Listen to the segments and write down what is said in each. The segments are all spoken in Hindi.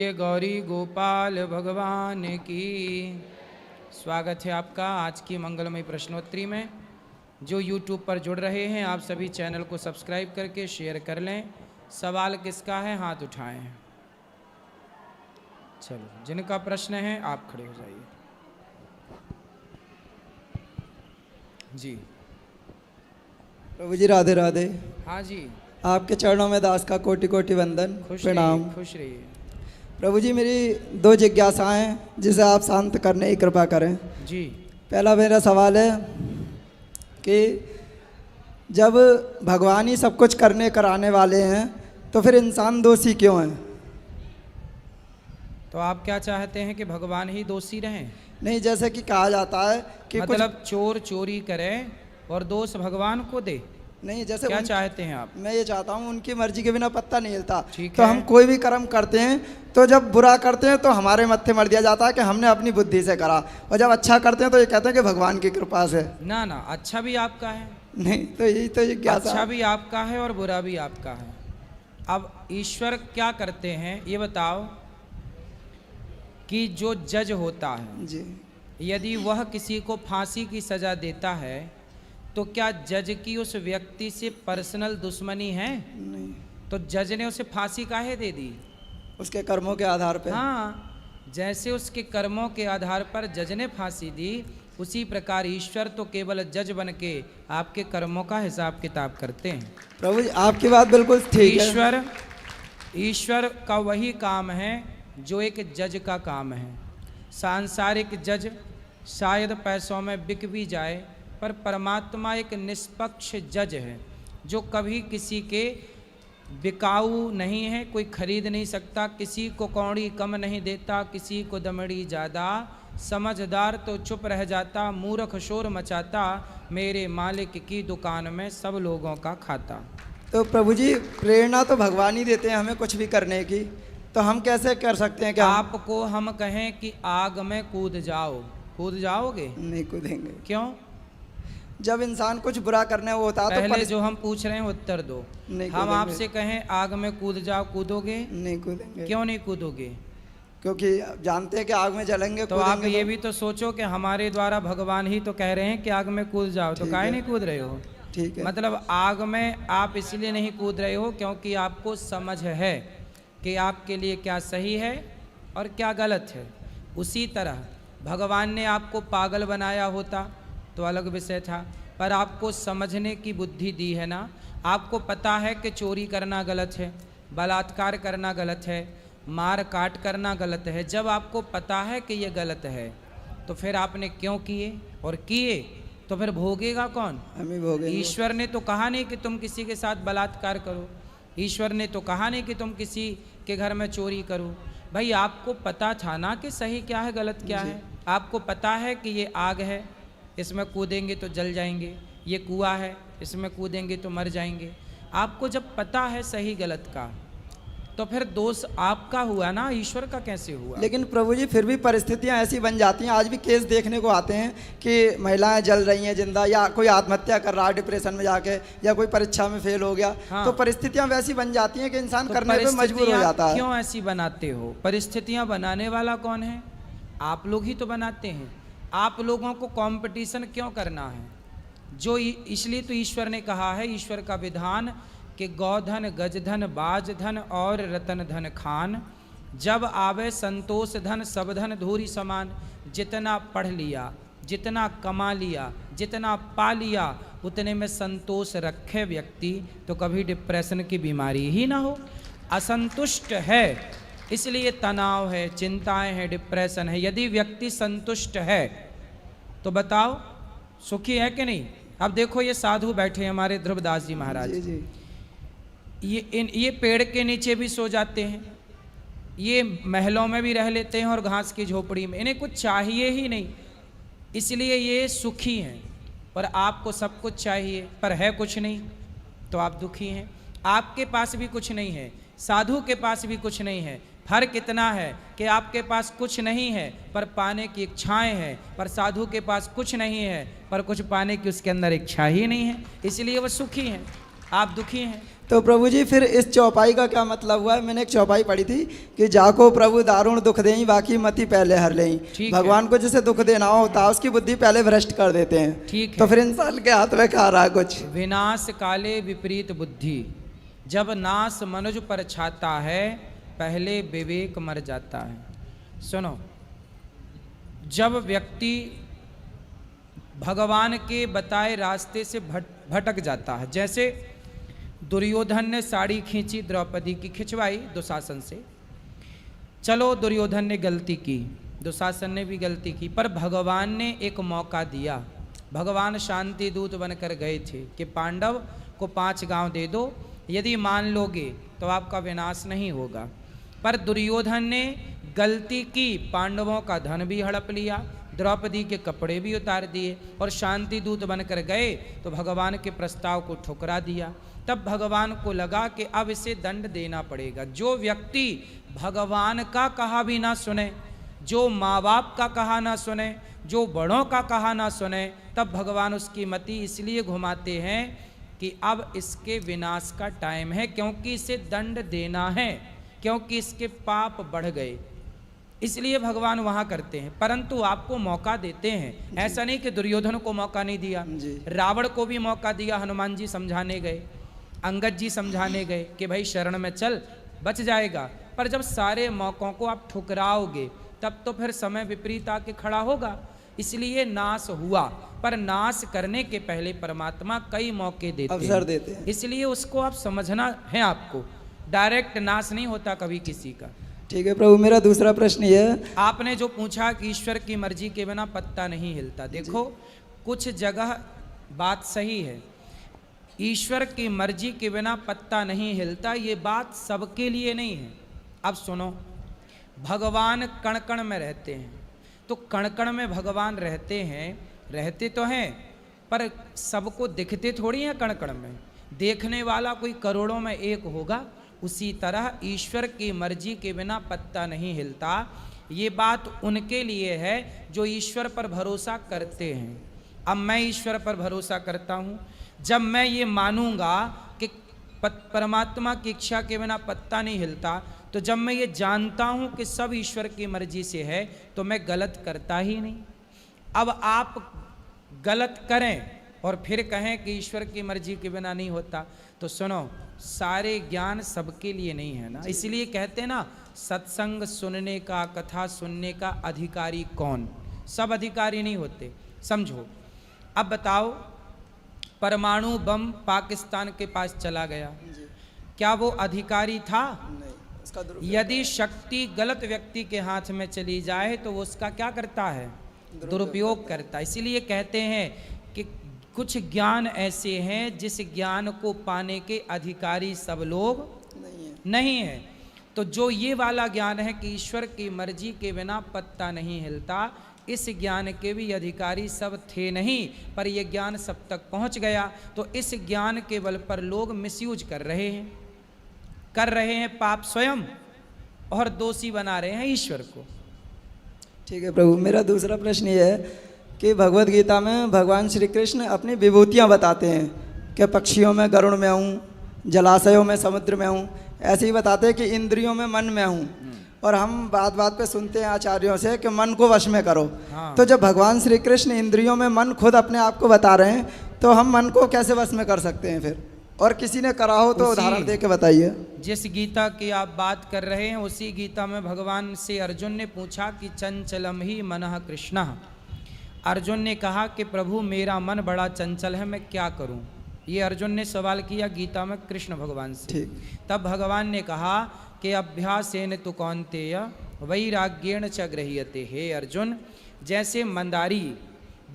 ये गौरी गोपाल भगवान की। स्वागत है आपका आज की मंगलमय प्रश्नोत्तरी में। जो YouTube पर जुड़ रहे हैं आप सभी चैनल को सब्सक्राइब करके शेयर कर लें। सवाल किसका है, हाथ उठाएं। चलो, जिनका प्रश्न है आप खड़े हो जाइए। जी प्रभु जी राधे राधे। हाँ जी, आपके चरणों में दास का कोटि कोटि वंदन, खुश प्रणाम। रहिए, खुश रहिए। प्रभु जी मेरी दो जिज्ञासाएं जिसे आप शांत करने की कृपा करें। जी पहला मेरा सवाल है कि जब भगवान ही सब कुछ करने कराने वाले हैं तो फिर इंसान दोषी क्यों है? तो आप क्या चाहते हैं कि भगवान ही दोषी रहें? नहीं, जैसे कि कहा जाता है कि मतलब चोर चोरी करे और दोष भगवान को दे? नहीं, जैसे क्या चाहते हैं आप? मैं ये चाहता हूँ उनकी मर्जी के बिना पत्ता नहीं हिलता। ठीक तो है। हम कोई भी कर्म करते हैं तो जब बुरा करते हैं तो हमारे मत्थे मर दिया जाता है कि हमने अपनी बुद्धि से करा, और जब अच्छा करते हैं तो ये कहते हैं कि भगवान की कृपा से। ना ना, अच्छा भी आपका है। नहीं, तो यही तो जिज्ञासा। अच्छा भी आपका है और बुरा भी आपका है। अब ईश्वर क्या करते हैं ये बताओ कि जो जज होता है जी, यदि वह किसी को फांसी की सजा देता है तो क्या जज की उस व्यक्ति से पर्सनल दुश्मनी है? नहीं, तो जज ने उसे फांसी काहे दे दी? उसके कर्मों के आधार पे। हाँ, जैसे उसके कर्मों के आधार पर जज ने फांसी दी, उसी प्रकार ईश्वर तो केवल जज बन के आपके कर्मों का हिसाब किताब करते हैं। प्रभु जी आपकी बात बिल्कुल ठीक है। ईश्वर का वही काम है जो एक जज का काम है। सांसारिक जज शायद पैसों में बिक भी जाए, पर परमात्मा एक निष्पक्ष जज है जो कभी किसी के बिकाऊ नहीं है, कोई खरीद नहीं सकता, किसी को कौड़ी कम नहीं देता, किसी को दमड़ी ज़्यादा। समझदार तो चुप रह जाता, मूर्ख शोर मचाता, मेरे मालिक की दुकान में सब लोगों का खाता। तो प्रभु जी प्रेरणा तो भगवान ही देते हैं हमें कुछ भी करने की, तो हम कैसे कर सकते हैं? क्या आपको हम कहें कि आग में कूद जाओ, कूद जाओगे? नहीं कूदेंगे। क्यों? जब इंसान कुछ बुरा करने वो होता है तो पहले जो हम पूछ रहे हैं उत्तर दो। नहीं हम कूदेंगे। आपसे कहें आग में कूद जाओ, कूदोगे? नहीं कूदेंगे। क्यों नहीं कूदोगे? क्योंकि जानते हैं कि आग में जलेंगे। तो आप ये भी तो सोचो कि हमारे द्वारा भगवान ही तो कह रहे हैं कि आग में कूद जाओ, तो काहे नहीं कूद रहे हो? ठीक है। मतलब आग में आप इसलिए नहीं कूद रहे हो क्योंकि आपको समझ है कि आपके लिए क्या सही है और क्या गलत है। उसी तरह भगवान ने आपको पागल बनाया होता तो अलग विषय था, पर आपको समझने की बुद्धि दी है ना। आपको पता है कि चोरी करना गलत है, बलात्कार करना गलत है, मार काट करना गलत है। जब आपको पता है कि ये गलत है तो फिर आपने क्यों किए, और किए तो फिर भोगेगा कौन? हम ही भोगेंगे। ईश्वर ने तो कहा नहीं कि तुम किसी के साथ बलात्कार करो, ईश्वर ने तो कहा नहीं कि तुम किसी के घर में चोरी करो। भाई आपको पता था ना कि सही क्या है गलत क्या है। आपको पता है कि ये आग है, इसमें कूदेंगे तो जल जाएंगे, ये कुआं है, इसमें कूदेंगे तो मर जाएंगे। आपको जब पता है सही गलत का तो फिर दोष आपका हुआ ना, ईश्वर का कैसे हुआ? लेकिन प्रभु जी फिर भी परिस्थितियां ऐसी बन जाती हैं। आज भी केस देखने को आते हैं कि महिलाएं जल रही हैं जिंदा, या कोई आत्महत्या कर रहा है डिप्रेशन में जाके, या कोई परीक्षा में फेल हो गया। हाँ। तो परिस्थितियां वैसी बन जाती हैं कि इंसान तो करने पे मजबूर हो जाता है। क्यों ऐसी बनाते हो? परिस्थितियां बनाने वाला कौन है? आप लोग ही तो बनाते हैं। आप लोगों को कंपटीशन क्यों करना है? जो इसलिए तो ईश्वर ने कहा है, ईश्वर का विधान कि गौधन गजधन बाजधन और रतन धन खान, जब आवे संतोष धन सब धन धूरी समान। जितना पढ़ लिया, जितना कमा लिया, जितना पा लिया, उतने में संतोष रखे व्यक्ति तो कभी डिप्रेशन की बीमारी ही ना हो। असंतुष्ट है इसलिए तनाव है, चिंताएं हैं, डिप्रेशन है। यदि व्यक्ति संतुष्ट है तो बताओ सुखी है कि नहीं? अब देखो ये साधु बैठे हमारे ध्रुवदास जी महाराज, जी जी। ये पेड़ के नीचे भी सो जाते हैं, ये महलों में भी रह लेते हैं और घास की झोपड़ी में, इन्हें कुछ चाहिए ही नहीं, इसलिए ये सुखी हैं। पर आपको सब कुछ चाहिए पर है कुछ नहीं तो आप दुखी हैं। आपके पास भी कुछ नहीं है, साधु के पास भी कुछ नहीं है। फर्क इतना है कि आपके पास कुछ नहीं है पर पाने की इच्छाएं हैं, पर साधु के पास कुछ नहीं है पर कुछ पाने की उसके अंदर इच्छा ही नहीं है, इसलिए वह सुखी हैं, आप दुखी हैं। तो प्रभु जी फिर इस चौपाई का क्या मतलब हुआ है? मैंने एक चौपाई पढ़ी थी कि जाको प्रभु दारुण दुख दें, बाकी मति पहले हर लें। भगवान को जिसे दुख देना होता है उसकी बुद्धि पहले भ्रष्ट कर देते हैं। ठीक है। तो फिर इंसान के हाथ में क्या रहा कुछ? विनाश काले विपरीत बुद्धि, जब नाश मनुज पर छाता है पहले विवेक मर जाता है। सुनो, जब व्यक्ति भगवान के बताए रास्ते से भटक जाता है, जैसे दुर्योधन ने साड़ी खींची द्रौपदी की, खिंचवाई दुशासन से, चलो दुर्योधन ने गलती की, दुशासन ने भी गलती की, पर भगवान ने एक मौका दिया। भगवान शांति दूत बनकर गए थे कि पांडव को 5 गांव दे दो, यदि मान लोगे तो आपका विनाश नहीं होगा। पर दुर्योधन ने गलती की, पांडवों का धन भी हड़प लिया, द्रौपदी के कपड़े भी उतार दिए और शांति दूत बनकर गए तो भगवान के प्रस्ताव को ठुकरा दिया। तब भगवान को लगा कि अब इसे दंड देना पड़ेगा। जो व्यक्ति भगवान का कहा भी ना सुने, जो माँ बाप का कहा ना सुने, जो बड़ों का कहा ना सुने, तब भगवान उसकी मति इसलिए घुमाते हैं कि अब इसके विनाश का टाइम है, क्योंकि इसे दंड देना है, क्योंकि इसके पाप बढ़ गए, इसलिए भगवान वहां करते हैं। परंतु आपको मौका देते हैं। ऐसा नहीं कि दुर्योधन को मौका नहीं दिया, रावण को भी मौका दिया। हनुमान जी समझाने गए, अंगद जी समझाने गए कि भाई शरण में चल, बच जाएगा। पर जब सारे मौकों को आप ठुकराओगे तब तो फिर समय विपरीत आके खड़ा होगा। इसलिए नाश हुआ, पर नाश करने के पहले परमात्मा कई मौके देते हैं, अवसर देते हैं। इसलिए उसको आप समझना है। आपको डायरेक्ट नाश नहीं होता कभी किसी का। ठीक है प्रभु, मेरा दूसरा प्रश्न ये है, आपने जो पूछा कि ईश्वर की मर्जी के बिना पत्ता नहीं हिलता, देखो कुछ जगह बात सही है, ईश्वर की मर्जी के बिना पत्ता नहीं हिलता, ये बात सबके लिए नहीं है। अब सुनो, भगवान कण कण में रहते हैं, तो कण कण में भगवान रहते हैं, रहते तो हैं, पर सबको दिखते थोड़ी हैं कण कण में, देखने वाला कोई करोड़ों में एक होगा। उसी तरह ईश्वर की मर्जी के बिना पत्ता नहीं हिलता। ये बात उनके लिए है जो ईश्वर पर भरोसा करते हैं। अब मैं ईश्वर पर भरोसा करता हूँ, जब मैं ये मानूंगा कि परमात्मा की इच्छा के बिना पत्ता नहीं हिलता, तो जब मैं ये जानता हूँ कि सब ईश्वर की मर्जी से है, तो मैं गलत करता ही नहीं। अब आप गलत करें और फिर कहें कि ईश्वर की मर्जी के बिना नहीं होता, तो सुनो, सारे ज्ञान सबके लिए नहीं है ना। इसलिए कहते हैं ना, सत्संग सुनने का, कथा सुनने का अधिकारी कौन? सब अधिकारी नहीं होते, समझो। अब बताओ, परमाणु बम पाकिस्तान के पास चला गया, क्या वो अधिकारी था? नहीं। यदि शक्ति गलत व्यक्ति के हाथ में चली जाए तो वो उसका क्या करता है? दुरुपयोग करता है। इसीलिए कहते हैं कि कुछ ज्ञान ऐसे हैं जिस ज्ञान को पाने के अधिकारी सब लोग नहीं है। तो जो ये वाला ज्ञान है कि ईश्वर की मर्जी के बिना पत्ता नहीं हिलता, इस ज्ञान के भी अधिकारी सब थे नहीं, पर यह ज्ञान सब तक पहुंच गया। तो इस ज्ञान के बल पर लोग मिसयूज कर रहे हैं पाप स्वयं, और दोषी बना रहे हैं ईश्वर को। ठीक है प्रभु, मेरा दूसरा प्रश्न ये है कि भगवत गीता में भगवान श्री कृष्ण अपनी विभूतियाँ बताते हैं कि पक्षियों में गरुड़ में हूँ, जलाशयों में समुद्र में हूँ, ऐसे ही बताते हैं कि इंद्रियों में मन में हूँ। और हम बात बात पे सुनते हैं आचार्यों से कि मन को वश में करो। हाँ। तो जब भगवान श्री कृष्ण इंद्रियों में मन खुद अपने आप को बता रहे हैं, तो हम मन को कैसे वश में कर सकते हैं फिर? और किसी ने करा हो तो उदाहरण दे के बताइए। जिस गीता की आप बात कर रहे हैं, उसी गीता में भगवान से अर्जुन ने पूछा कि चंचलम ही मनः कृष्ण। अर्जुन ने कहा कि प्रभु मेरा मन बड़ा चंचल है, मैं क्या करूं? ये अर्जुन ने सवाल किया गीता में कृष्ण भगवान से। तब भगवान ने कहा कि अभ्यासेन तु कौन्तेय वैराग्येण च गृह्यते। हे अर्जुन, जैसे मंदारी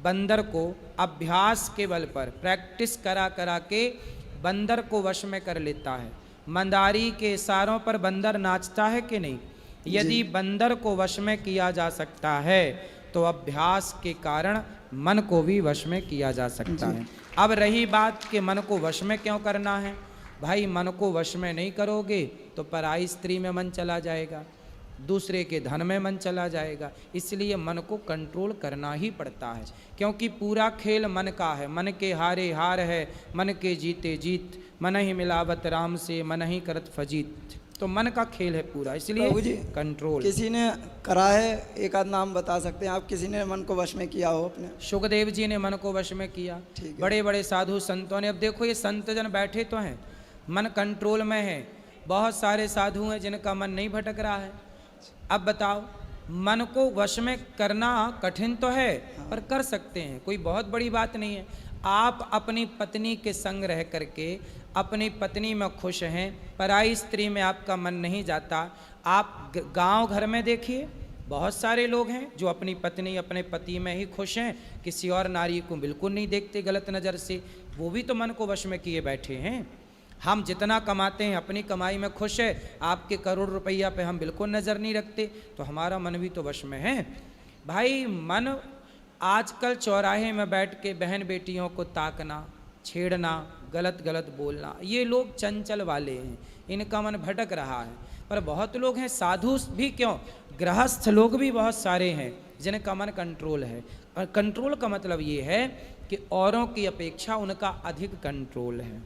बंदर को अभ्यास के बल पर प्रैक्टिस करा करा के बंदर को वश में कर लेता है, मंदारी के इशारों पर बंदर नाचता है कि नहीं? यदि बंदर को वश में किया जा सकता है तो अभ्यास के कारण मन को भी वश में किया जा सकता है। अब रही बात कि मन को वश में क्यों करना है, भाई मन को वश में नहीं करोगे तो पराई स्त्री में मन चला जाएगा, दूसरे के धन में मन चला जाएगा। इसलिए मन को कंट्रोल करना ही पड़ता है, क्योंकि पूरा खेल मन का है। मन के हारे हार है, मन के जीते जीत, मन ही मिलावत राम से, मन ही करत फजीत। तो मन का खेल है पूरा, प्रभु जी, इसलिए कंट्रोल। किसी ने करा है, एक आध नाम बता सकते हैं आप, किसी ने मन को वश में किया हो अपने? सुखदेव जी ने मन को वश में किया, ठीक है। बड़े बड़े साधु संतों ने। अब देखो ये संत जन बैठे तो हैं, मन कंट्रोल में है। बहुत सारे साधु हैं जिनका मन नहीं भटक रहा है। अब बताओ, मन को वश में करना कठिन तो है, पर कर सकते हैं, कोई बहुत बड़ी बात नहीं है। आप अपनी पत्नी के संग रह करके अपनी पत्नी में खुश हैं, पराई स्त्री में आपका मन नहीं जाता। आप गांव घर में देखिए, बहुत सारे लोग हैं जो अपनी पत्नी अपने पति में ही खुश हैं, किसी और नारी को बिल्कुल नहीं देखते गलत नज़र से। वो भी तो मन को वश में किए बैठे हैं। हम जितना कमाते हैं अपनी कमाई में खुश है, आपके करोड़ रुपया पे हम बिल्कुल नज़र नहीं रखते, तो हमारा मन भी तो वश में है। भाई मन आजकल चौराहे में बैठ के बहन बेटियों को ताकना, छेड़ना, गलत गलत बोलना, ये लोग चंचल वाले हैं, इनका मन भटक रहा है। पर बहुत लोग हैं, साधु भी क्यों, गृहस्थ लोग भी बहुत सारे हैं जिनका मन कंट्रोल है। और कंट्रोल का मतलब ये है कि औरों की अपेक्षा उनका अधिक कंट्रोल है।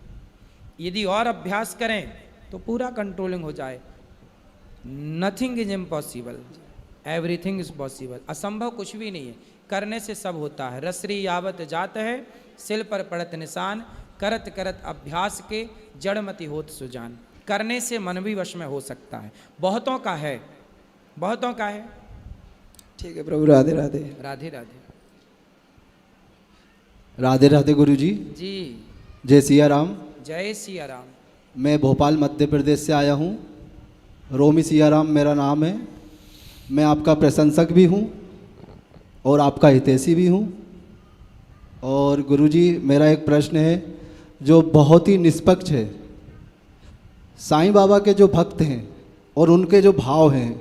यदि और अभ्यास करें तो पूरा कंट्रोलिंग हो जाए। Nothing is impossible, everything is possible. असंभव कुछ भी नहीं है, करने से सब होता है। रसरी यावत जात है, सिल पर पड़त निशान, करत करत अभ्यास के जड़मति होत सुजान। करने से मन भी वश में हो सकता है। बहुतों का है, बहुतों का है। ठीक है प्रभु, राधे राधे। राधे राधे। राधे राधे गुरु जी। जी जय सिया राम। जय सिया राम। मैं भोपाल मध्य प्रदेश से आया हूँ। रोमी सिया राम मेरा नाम है। मैं आपका प्रशंसक भी हूँ और आपका हितैषी भी हूँ। और गुरुजी, मेरा एक प्रश्न है जो बहुत ही निष्पक्ष है। साईं बाबा के जो भक्त हैं और उनके जो भाव हैं,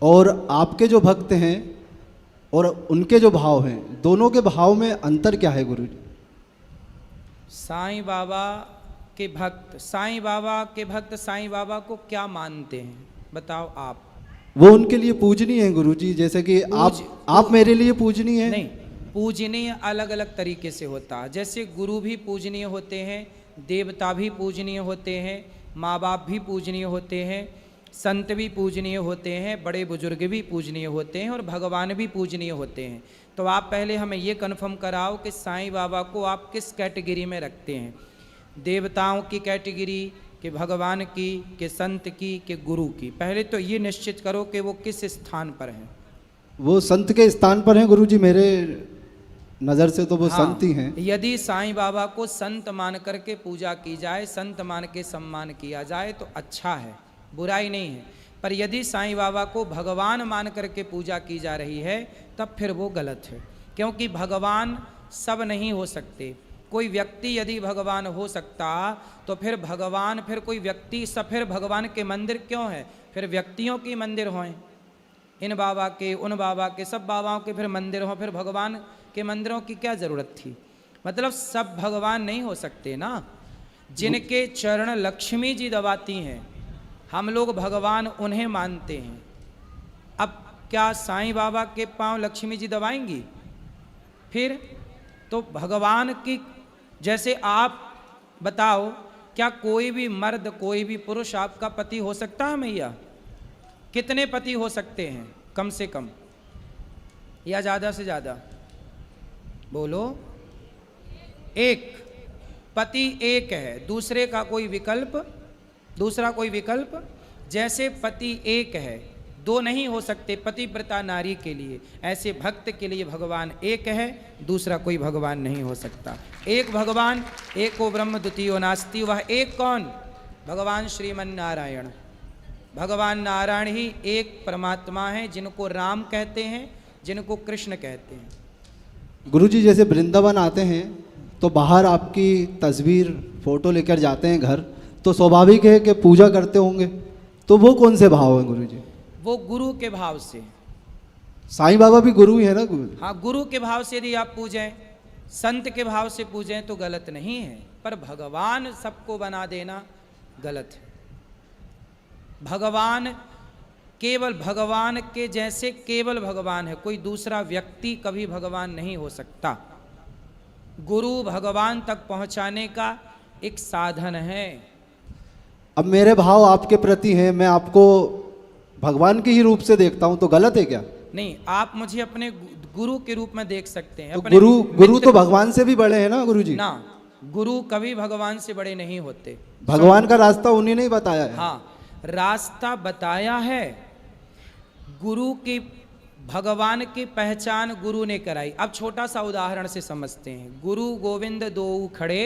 और आपके जो भक्त हैं और उनके जो भाव हैं, दोनों के भाव में अंतर क्या है गुरुजी? साईं बाबा के भक्त, साईं बाबा के भक्त साईं बाबा को क्या मानते हैं, बताओ आप। वो उनके लिए पूजनीय है गुरुजी, जैसे कि आप मेरे लिए पूजनीय है। नहीं, पूजनीय अलग अलग तरीके से होता है। जैसे गुरु भी पूजनीय होते हैं, देवता भी पूजनीय होते हैं, माँ बाप भी पूजनीय होते हैं, संत भी पूजनीय होते हैं, बड़े बुजुर्ग भी पूजनीय होते हैं, और भगवान भी पूजनीय होते हैं। तो आप पहले हमें ये कन्फर्म कराओ कि साईं बाबा को आप किस कैटेगरी में रखते हैं, देवताओं की कैटेगरी, कि भगवान की, कि संत की, कि गुरु की। पहले तो ये निश्चित करो कि वो किस स्थान पर हैं। वो संत के स्थान पर हैं गुरुजी, मेरे नज़र से तो वो हाँ, संत ही हैं। यदि साईं बाबा को संत मान करके पूजा की जाए, संत मान के सम्मान किया जाए तो अच्छा है, बुराई नहीं है। पर यदि साईं बाबा को भगवान मान करके पूजा की जा रही है तब फिर वो गलत है, क्योंकि भगवान सब नहीं हो सकते। कोई व्यक्ति यदि भगवान हो सकता तो फिर भगवान, फिर कोई व्यक्ति सब, फिर भगवान के मंदिर क्यों है, फिर व्यक्तियों के मंदिर हों, इन बाबा के, उन बाबा के, सब बाबाओं के फिर मंदिर हों, फिर भगवान के मंदिरों की क्या ज़रूरत थी। मतलब सब भगवान नहीं हो सकते ना। जिनके चरण लक्ष्मी जी दबाती हैं, हम लोग भगवान उन्हें मानते हैं। अब क्या साईं बाबा के पांव लक्ष्मी जी दबाएंगी? फिर तो भगवान की, जैसे आप बताओ, क्या कोई भी मर्द, कोई भी पुरुष आपका पति हो सकता है मैया? कितने पति हो सकते हैं कम से कम, या ज़्यादा से ज़्यादा? बोलो। एक पति एक है, दूसरे का कोई विकल्प, दूसरा कोई विकल्प। जैसे पति एक है, दो नहीं हो सकते पतिव्रता नारी के लिए, ऐसे भक्त के लिए भगवान एक है, दूसरा कोई भगवान नहीं हो सकता। एक भगवान, एको ब्रह्म द्वितीयो नास्ति। वह एक कौन? भगवान श्रीमन नारायण। भगवान नारायण ही एक परमात्मा है, जिनको राम कहते हैं, जिनको कृष्ण कहते हैं। गुरुजी, जैसे वृंदावन आते हैं तो बाहर आपकी तस्वीर, फोटो लेकर जाते हैं घर, तो स्वाभाविक है कि पूजा करते होंगे, तो वो कौन से भाव हैं गुरुजी? वो गुरु के भाव से। साईं बाबा भी गुरु ही है ना गुरु? हाँ, गुरु के भाव से यदि आप पूजें, संत के भाव से पूजें तो गलत नहीं है, पर भगवान सबको बना देना गलत है। भगवान केवल भगवान के जैसे केवल भगवान है, कोई दूसरा व्यक्ति कभी भगवान नहीं हो सकता। गुरु भगवान तक पहुंचाने का एक साधन है। अब मेरे भाव आपके प्रति हैं, मैं आपको भगवान के ही रूप से देखता हूं, तो गलत है क्या? नहीं, आप मुझे अपने गुरु के रूप में देख सकते हैं। तो अपने गुरु मित्र तो भगवान से भी बड़े हैं ना गुरु जी? ना, गुरु कभी भगवान से बड़े नहीं होते। भगवान का रास्ता उन्हीं ने ही बताया है। हाँ, रास्ता बताया है। गुरु की, भगवान की पहचान गुरु ने कराई। अब छोटा सा उदाहरण से समझते हैं। गुरु गोविंद दोऊ खड़े,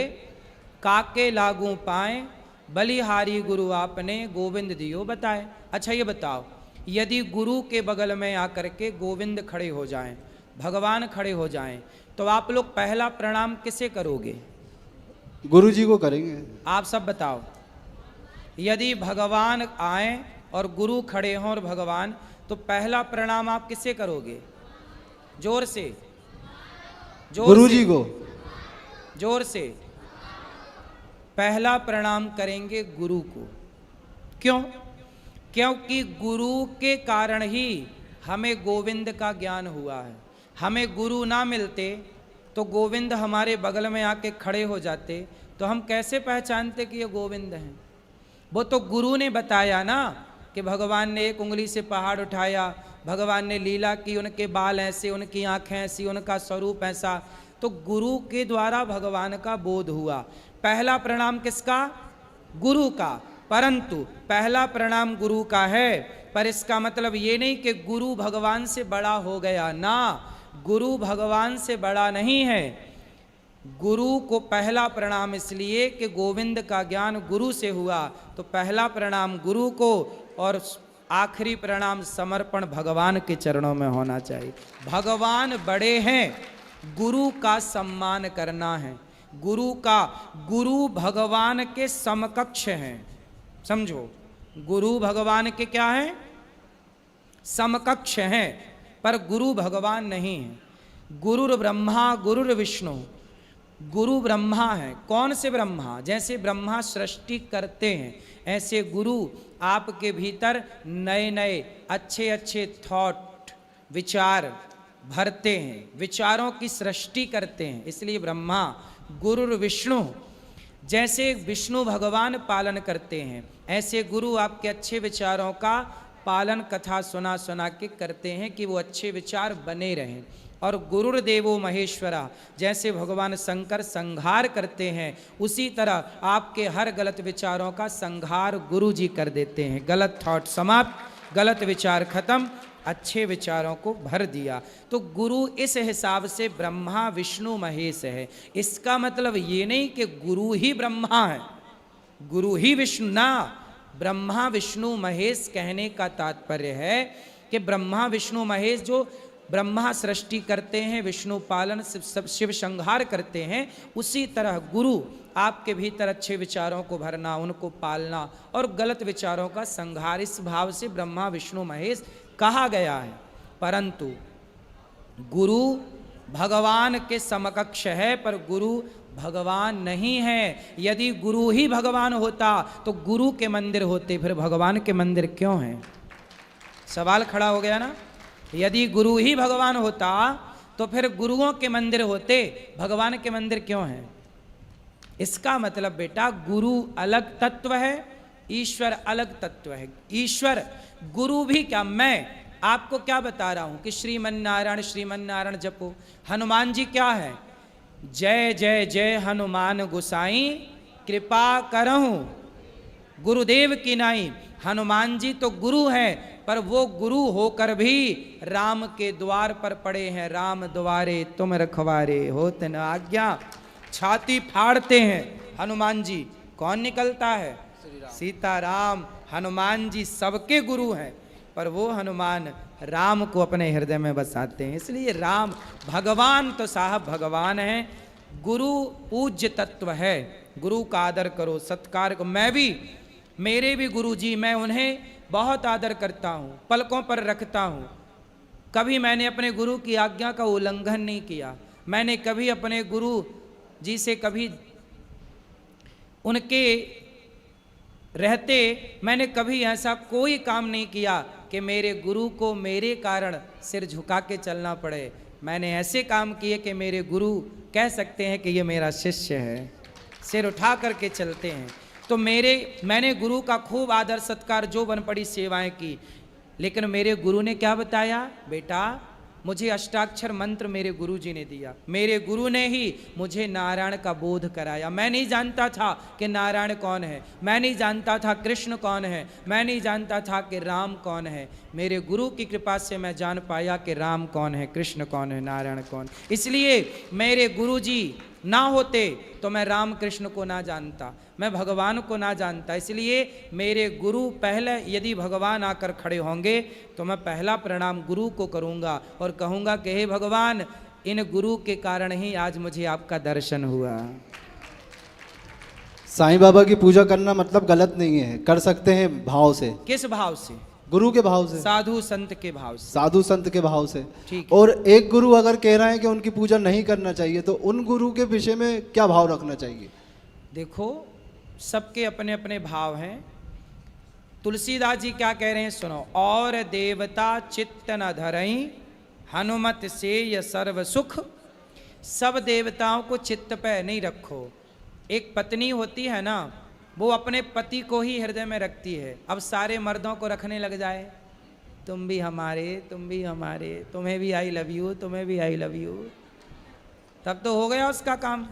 काके लागू पाए, बलिहारी गुरु आपने, गोविंद दियो बताए। अच्छा ये बताओ, यदि गुरु के बगल में आकर के गोविंद खड़े हो जाएं, भगवान खड़े हो जाएं, तो आप लोग पहला प्रणाम किसे करोगे? गुरु जी को करेंगे। आप सब बताओ, यदि भगवान आए और गुरु खड़े हों और भगवान, तो पहला प्रणाम आप किसे करोगे? जोर से, जोर गुरु से, जी को। जोर से। पहला प्रणाम करेंगे गुरु को। क्यों? क्योंकि गुरु के कारण ही हमें गोविंद का ज्ञान हुआ है। हमें गुरु ना मिलते तो गोविंद हमारे बगल में आके खड़े हो जाते, तो हम कैसे पहचानते कि ये गोविंद हैं? वो तो गुरु ने बताया ना कि भगवान ने एक उंगली से पहाड़ उठाया, भगवान ने लीला की, उनके बाल ऐसे, उनकी आंखें ऐसी, उनका स्वरूप ऐसा। तो गुरु के द्वारा भगवान का बोध हुआ। पहला प्रणाम किसका? गुरु का। परंतु पहला प्रणाम गुरु का है, पर इसका मतलब ये नहीं कि गुरु भगवान से बड़ा हो गया ना। गुरु भगवान से बड़ा नहीं है। गुरु को पहला प्रणाम इसलिए कि गोविंद का ज्ञान गुरु से हुआ, तो पहला प्रणाम गुरु को और आखिरी प्रणाम समर्पण भगवान के चरणों में होना चाहिए। भगवान बड़े हैं, गुरु का सम्मान करना है। गुरु का, गुरु भगवान के समकक्ष हैं। समझो, गुरु भगवान के क्या हैं? समकक्ष हैं, पर गुरु भगवान नहीं है। गुरुर ब्रह्मा गुरुर विष्णु। गुरु ब्रह्मा है। कौन से ब्रह्मा? जैसे ब्रह्मा सृष्टि करते हैं, ऐसे गुरु आपके भीतर नए नए अच्छे अच्छे थॉट, विचार भरते हैं, विचारों की सृष्टि करते हैं। इसलिए ब्रह्मा। गुरुर विष्णु, जैसे विष्णु भगवान पालन करते हैं, ऐसे गुरु आपके अच्छे विचारों का पालन कथा सुना सुना के करते हैं कि वो अच्छे विचार बने रहें। और गुरुर्देवो महेश्वरा, जैसे भगवान शंकर संहार करते हैं, उसी तरह आपके हर गलत विचारों का संहार गुरु जी कर देते हैं। गलत थॉट समाप्त, गलत विचार खत्म, अच्छे विचारों को भर दिया। तो गुरु इस हिसाब से ब्रह्मा विष्णु महेश है। इसका मतलब ये नहीं कि गुरु ही ब्रह्मा है, गुरु ही विष्णु ना। ब्रह्मा विष्णु महेश कहने का तात्पर्य है कि ब्रह्मा विष्णु महेश, जो ब्रह्मा सृष्टि करते हैं, विष्णु पालन, शिव संहार करते हैं, उसी तरह गुरु आपके भीतर अच्छे विचारों को भरना, उनको पालना और गलत विचारों का संहार, इस भाव से ब्रह्मा विष्णु महेश कहा गया है। परंतु गुरु भगवान के समकक्ष है, पर गुरु भगवान नहीं है। यदि गुरु ही भगवान होता तो गुरु के मंदिर होते, फिर भगवान के मंदिर क्यों हैं? सवाल खड़ा हो गया ना। यदि गुरु ही भगवान होता तो फिर गुरुओं के मंदिर होते, भगवान के मंदिर क्यों हैं? इसका मतलब बेटा, गुरु अलग तत्व है, ईश्वर अलग तत्व है। ईश्वर, गुरु भी क्या, मैं आपको क्या बता रहा हूं कि श्रीमन्नारायण श्रीमन्नारायण जपो। हनुमान जी क्या है? जय जय जय हनुमान गोसाई, कृपा करहूं गुरुदेव की नाई। हनुमान जी तो गुरु हैं, पर वो गुरु होकर भी राम के द्वार पर पड़े हैं। राम द्वारे तुम रखवारे, होत न आज्ञा। छाती फाड़ते हैं हनुमान जी। कौन निकलता है? सीताराम। हनुमान जी सबके गुरु हैं, पर वो हनुमान राम को अपने हृदय में बसाते हैं। इसलिए राम भगवान तो साहब भगवान हैं। गुरु पूज्य तत्व है, गुरु का आदर करो, सत्कार करो। मैं भी, मेरे भी गुरु जी, मैं उन्हें बहुत आदर करता हूँ, पलकों पर रखता हूँ। कभी मैंने अपने गुरु की आज्ञा का उल्लंघन नहीं किया। मैंने कभी अपने गुरु जी से कभी उनके रहते मैंने कभी ऐसा कोई काम नहीं किया कि मेरे गुरु को मेरे कारण सिर झुका के चलना पड़े। मैंने ऐसे काम किए कि मेरे गुरु कह सकते हैं कि ये मेरा शिष्य है, सिर उठा करके चलते हैं। तो मैंने गुरु का खूब आदर सत्कार जो बन पड़ी सेवाएं की, लेकिन मेरे गुरु ने क्या बताया, बेटा मुझे अष्टाक्षर मंत्र मेरे गुरु जी ने दिया, मेरे गुरु ने ही मुझे नारायण का बोध कराया। मैं नहीं जानता था कि नारायण कौन है, मैं नहीं जानता था कृष्ण कौन है, मैं नहीं जानता था कि राम कौन है। मेरे गुरु की कृपा से मैं जान पाया कि राम कौन है, कृष्ण कौन है, नारायण कौन। इसलिए मेरे गुरु जी ना होते तो मैं राम कृष्ण को ना जानता, मैं भगवान को ना जानता। इसलिए मेरे गुरु पहले यदि भगवान आकर खड़े होंगे तो मैं पहला प्रणाम गुरु को करूंगा और कहूंगा कि हे भगवान, इन गुरु के कारण ही आज मुझे आपका दर्शन हुआ। साईं बाबा की पूजा करना मतलब गलत नहीं है, कर सकते हैं भाव से। किस भाव से? गुरु के भाव से, साधु संत के भाव से। साधु संत के भाव से। ठीक। और एक गुरु अगर कह रहे हैं कि उनकी पूजा नहीं करना चाहिए तो उन गुरु के विषय में क्या भाव रखना चाहिए? देखो, सबके अपने अपने भाव हैं। तुलसीदास जी क्या कह रहे हैं सुनो, और देवता चित्त न धरई हनुमत से य सर्व सुख। सब देवताओं को चित्त पे नहीं रखो। एक पत्नी होती है ना, वो अपने पति को ही हृदय में रखती है। अब सारे मर्दों को रखने लग जाए, तुम भी हमारे, तुम भी हमारे, तुम्हें भी आई लव यू, तुम्हें भी आई लव यू, तब तो हो गया उसका काम।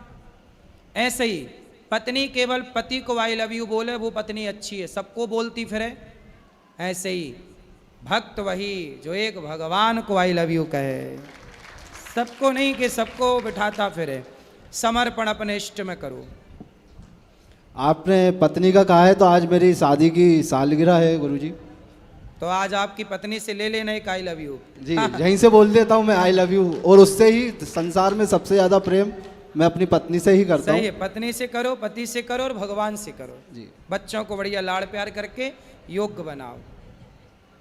ऐसे ही पत्नी केवल पति को आई लव यू बोले, वो पत्नी अच्छी है, सबको बोलती फिरे। ऐसे ही भक्त वही जो एक भगवान को आई लव यू कहे, सबको नहीं कि सबको बिठाता फिरे। समर्पण अपने इष्ट में करो। आपने पत्नी का कहा है तो आज मेरी शादी की सालगिरह है गुरुजी। तो आज आपकी पत्नी से ले लेना एक आई लव यू। जी, यहीं से बोल देता हूँ मैं आई लव यू, और उससे ही संसार में सबसे ज्यादा प्रेम मैं अपनी पत्नी से ही करता हूँ। सही है, पत्नी से करो, पति से करो और भगवान से करो। जी। बच्चों को बढ़िया लाड़ प्यार करके योग्य बनाओ।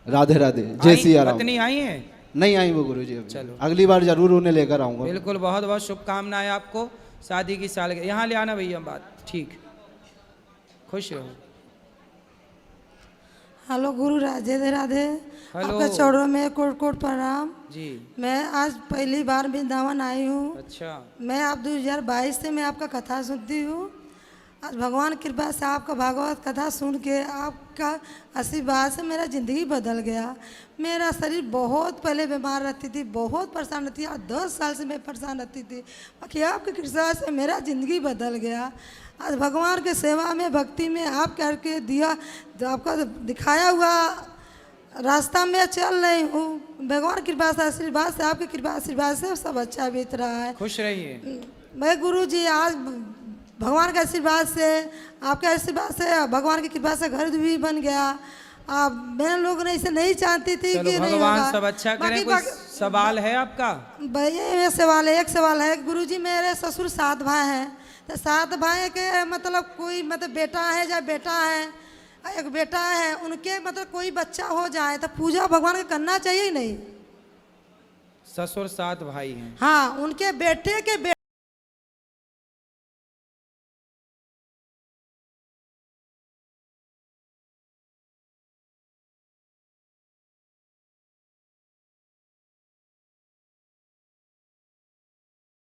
राधे राधे, जय सिया राम। पत्नी आई है? नहीं आई वो गुरुजी अभी। चलो। अगली बार जरूर उन्हें लेकर आऊंगा। बिल्कुल, बहुत बहुत शुभकामनाएं आपको शादी की सालगिरह। यहाँ ले आना भैया बात। ठीक, खुश रहो। हेलो गुरु, राधे राधे। हेलो। आपका चौड़ों में कोट कोट प्रणाम जी। मैं आज पहली बार वृंदावन आई हूँ। अच्छा। मैं आप 2022 से मैं आपका कथा सुनती हूँ। आज भगवान कृपा से आपका भागवत कथा सुन के आपका आशीर्वाद से मेरा ज़िंदगी बदल गया। मेरा शरीर बहुत पहले बीमार रहती थी, बहुत परेशान रहती थी, आज 10 साल से मैं परेशान रहती थी, बाकी आपकी कृपा से मेरा ज़िंदगी बदल गया। आज भगवान के सेवा में, भक्ति में आप करके दिया, जो आपका दिखाया हुआ रास्ता में चल रही हूँ। भगवान कृपा से, आशीर्वाद से, आपके कृपा आशीर्वाद से सब अच्छा बीत रहा है। खुश रहिए। मैं गुरु जी आज भगवान के आशीर्वाद से, आपके आशीर्वाद से, भगवान की कृपा से घर भी बन गया। आप मैं लोग ने इसे नहीं चाहती थी चलो, कि नहीं भगवान होगा। सब अच्छा करें। कोई सवाल है आपका? भैया ये सवाल है, एक सवाल है। गुरु जी मेरे ससुर 7 भाई हैं, तो 7 भाई के मतलब कोई मतलब बेटा है या बेटा है, एक बेटा है, उनके मतलब कोई बच्चा हो जाए तो पूजा भगवान के करना चाहिए नहीं? ससुर 7 भाई हैं। हाँ, उनके बेटे के